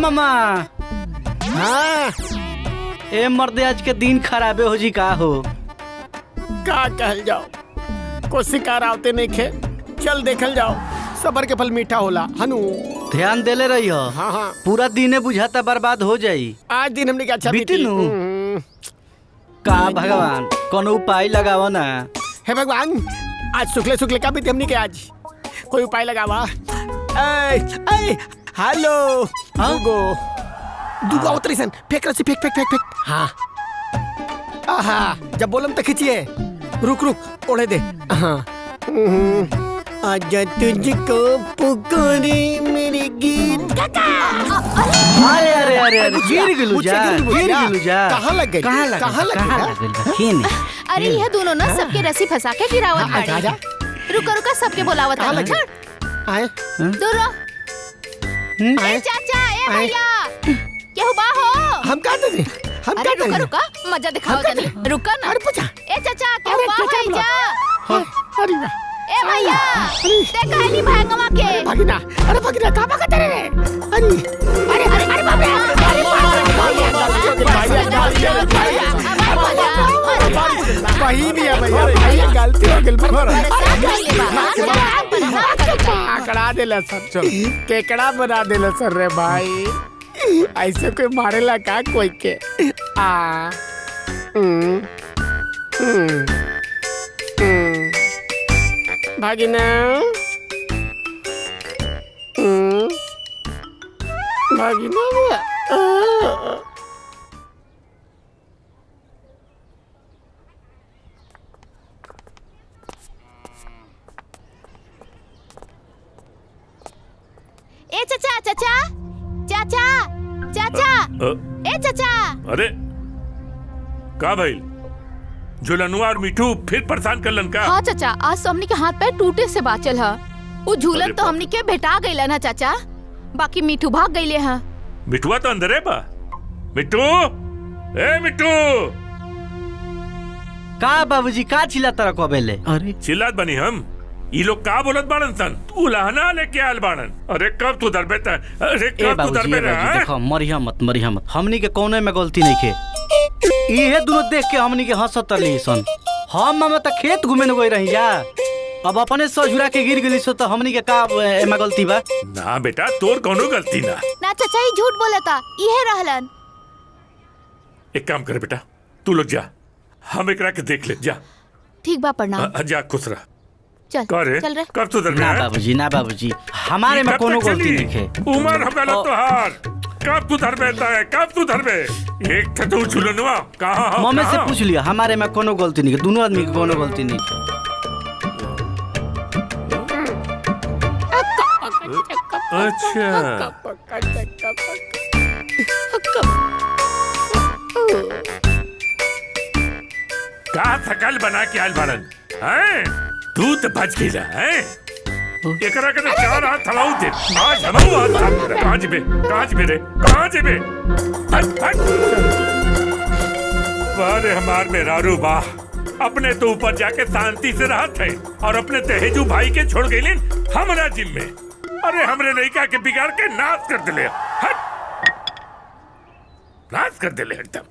मामा। हाँ ए मर्दे आज के दिन खराबे हो जी का हो। का कहल जाओ, कोई शिकार आवते नहीं खे। चल देखल जाओ, सबर के फल मीठा होला हनु। ध्यान देले रही हो। हाँ हाँ पूरा दिने बुझाता बर्बाद हो जाई। आज दिन हमने क्या अच्छा बीती नु। का भगवान कोनो उपाय लगावा ना। हे भगवान, आज शुक्ले शुक्ले का बीते हमने के आज कोई उपाय लगावा। हेलो दुगो उतरी सन, फेंक रसी, फेंक फेंक फेंक फेंक। हाँ आहा, जब बोलम तो खींचिए। रुक रुक ओढ़े दे। हाँ आजा तुझको पुकारे मेरे गीत। अरे अरे अरे अरे गिर गिलू जा, गिर गिलू जा। कहाँ लग गई? कहाँ लग गई? अरे यह दोनों ना सबके रस्सी फंसा के गिरावत बाड़े। रुका रुका सबके बोलावत कहाँ लग छोड़। आए दूर रहो। ए चाचा, ए भैया, क्या हुआ हो? हम कहाँ थे? हम अरे कहाँ रुका थे? रुका, मजा दिखाओ तनी। रुका ना। अरे पूछा। ए चाचा, क्या अरे हुआ क्या है बोला? जा? अरे वाह। ए भैया, देखा है नी भागवा के। भगीना, अरे भगीना कहाँ भागते रे? अरे अरे अरे अरे बाप रे! अरे वही भी है भैया, भैया गलती हो गई। आकड़ा देला सर, केकड़ा बना देला सर रे भाई। ऐसे कोई मारेला का कोई के? भागिना भागिना ए चाचा, चाचा, चाचा, चाचा, ए चाचा। अरे का भाई, झूलनुआ और मिठू फिर परेशान करलन का? हाँ चाचा, आज तो हमनी के हाथ पैर टूटे से बाचल है। वो झूलन तो हमनी के भेटा गईला ना चाचा, बाकी मिठू भाग गईले हैं। मिठुआ तो अंदर है बा। मिठू, ए मिठू। का बाबूजी का चिल्लाता रखो बेले? अरे चिल्लात बनी हम। ये लोग का बोलत बाड़न सन? तू लहना लेके आल बाड़न। अरे कब तू दर बेटा? अरे कब तू दर बेटा? देखो मरिया मत। हमनी के कौने में गलती नहीं खे। इहे दोनों देख के हमनी के हंसत रही सन। हम मामा त खेत घूमे न गई रही जा। अब अपने सजुरा के गिर गली सो तो हमनी के का एमा गलती बा? ना बेटा, तोर कोनो गलती ना। ना चाचा, ही झूठ बोलता, इहे रहलन। एक काम करे बेटा, तू लोग जा, हम एकरा के देख ले। जा ठीक बा, प्रणाम। जा खुश रह। चल चल रे। कब तू दर ना बाबूजी, हमारे में कोनो गलती नहीं खे। उमर हम गलत तो हार। कब तू धर बेटा है? कब तू धर बे? एक था तू झूलनुआ कहाँ हो? मम्मी से पूछ लिया, हमारे में कोनो गलती नहीं है। दोनों आदमी की कोनो गलती नहीं है। अच्छा का थकल बना के आल बाड़न हैं? तू तो बच गईला हैं? एकरा के चार हाथ थलाऊ दे। आज हमहू हाथ थाम रे। कहाँ जेबे? कहाँ जेबे रे? कहाँ जेबे? हट हट। वाह रे हमार मेहरारू वाह। अपने तो ऊपर जाके शांति से रहत है और अपने तेजू भाई के छोड़ गईलिन हमरा जिम में। अरे हमरे लड़का के बिगाड़ के नाश कर दिले। हट, नाश कर दिले एकदम।